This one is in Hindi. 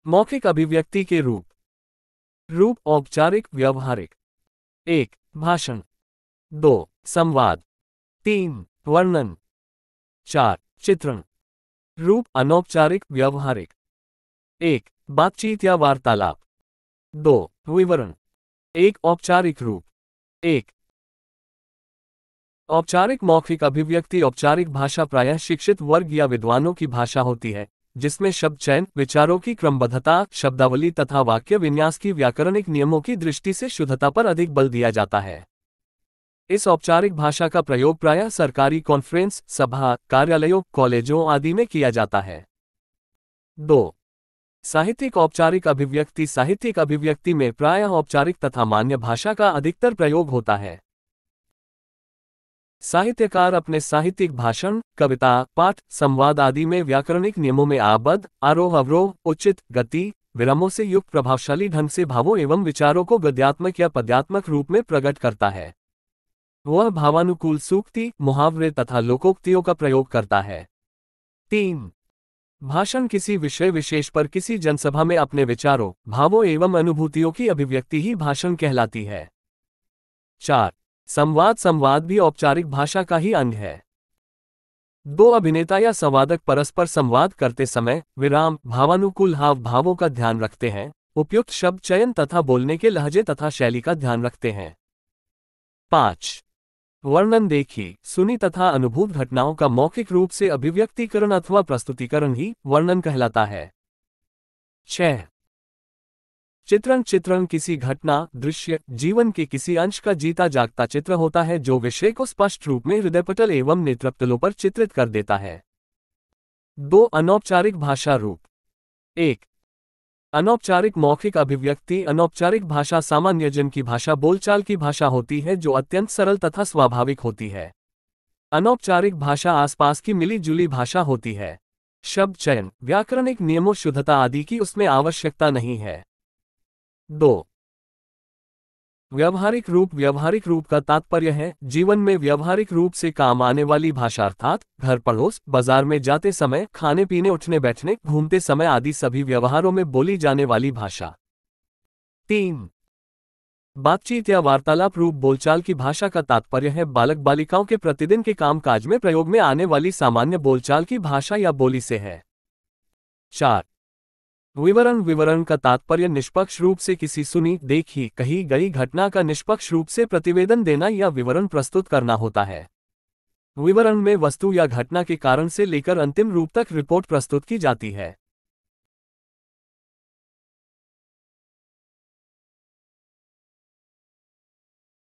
मौखिक अभिव्यक्ति के रूप। रूप औपचारिक व्यवहारिक। 1. भाषण। 2. संवाद। 3. वर्णन। 4. चित्रण। रूप अनौपचारिक व्यवहारिक। 1. बातचीत या वार्तालाप। 2. विवरण। 1. औपचारिक रूप। 1. औपचारिक मौखिक अभिव्यक्ति। औपचारिक भाषा प्रायः शिक्षित वर्ग या विद्वानों की भाषा होती है, जिसमें शब्द चयन, विचारों की क्रमबद्धता, शब्दावली तथा वाक्य विन्यास की व्याकरणिक नियमों की दृष्टि से शुद्धता पर अधिक बल दिया जाता है। इस औपचारिक भाषा का प्रयोग प्रायः सरकारी कॉन्फ्रेंस, सभा, कार्यालयों, कॉलेजों आदि में किया जाता है। 2. साहित्यिक औपचारिक अभिव्यक्ति। साहित्यिक अभिव्यक्ति में प्रायः औपचारिक तथा मान्य भाषा का अधिकतर प्रयोग होता है। साहित्यकार अपने साहित्यिक भाषण, कविता, पाठ, संवाद आदि में व्याकरणिक नियमों में आबद्ध, आरोह अवरोह, उचित गति, विरामों से युक्त प्रभावशाली ढंग से भावों एवं विचारों को गद्यात्मक या पद्यात्मक रूप में प्रकट करता है। वह भावानुकूल सूक्ति, मुहावरे तथा लोकोक्तियों का प्रयोग करता है। 3. भाषण। किसी विषय विशेष पर किसी जनसभा में अपने विचारों, भावों एवं अनुभूतियों की अभिव्यक्ति ही भाषण कहलाती है। 4. संवाद। संवाद भी औपचारिक भाषा का ही अंग है। 2 अभिनेता या संवादक परस्पर संवाद करते समय विराम, भावानुकूल हाव भावों का ध्यान रखते हैं, उपयुक्त शब्द चयन तथा बोलने के लहजे तथा शैली का ध्यान रखते हैं। 5. वर्णन। देखी, सुनी तथा अनुभूत घटनाओं का मौखिक रूप से अभिव्यक्तिकरण अथवा प्रस्तुतिकरण ही वर्णन कहलाता है। 6. चित्रण। चित्रण किसी घटना, दृश्य, जीवन के किसी अंश का जीता जागता चित्र होता है जो विषय को स्पष्ट रूप में हृदयपटल एवं नेत्रपटलों पर चित्रित कर देता है। 2 अनौपचारिक भाषा रूप। 1. अनौपचारिक मौखिक अभिव्यक्ति। अनौपचारिक भाषा सामान्य जन की भाषा, बोलचाल की भाषा होती है जो अत्यंत सरल तथा स्वाभाविक होती है। अनौपचारिक भाषा आसपास की मिली जुली भाषा होती है। शब्द चयन, व्याकरणिक नियमों, शुद्धता आदि की उसमें आवश्यकता नहीं है। 2. व्यवहारिक रूप। व्यवहारिक रूप का तात्पर्य है जीवन में व्यवहारिक रूप से काम आने वाली भाषा, अर्थात घर पड़ोस, बाजार में जाते समय, खाने पीने, उठने बैठने, घूमते समय आदि सभी व्यवहारों में बोली जाने वाली भाषा। 3. बातचीत या वार्तालाप रूप। बोलचाल की भाषा का तात्पर्य है बालक बालिकाओं के प्रतिदिन के कामकाज में प्रयोग में आने वाली सामान्य बोलचाल की भाषा या बोली से है। 4. विवरण। विवरण का तात्पर्य निष्पक्ष रूप से किसी सुनी, देखी, कही गई घटना का निष्पक्ष रूप से प्रतिवेदन देना या विवरण प्रस्तुत करना होता है। विवरण में वस्तु या घटना के कारण से लेकर अंतिम रूप तक रिपोर्ट प्रस्तुत की जाती है।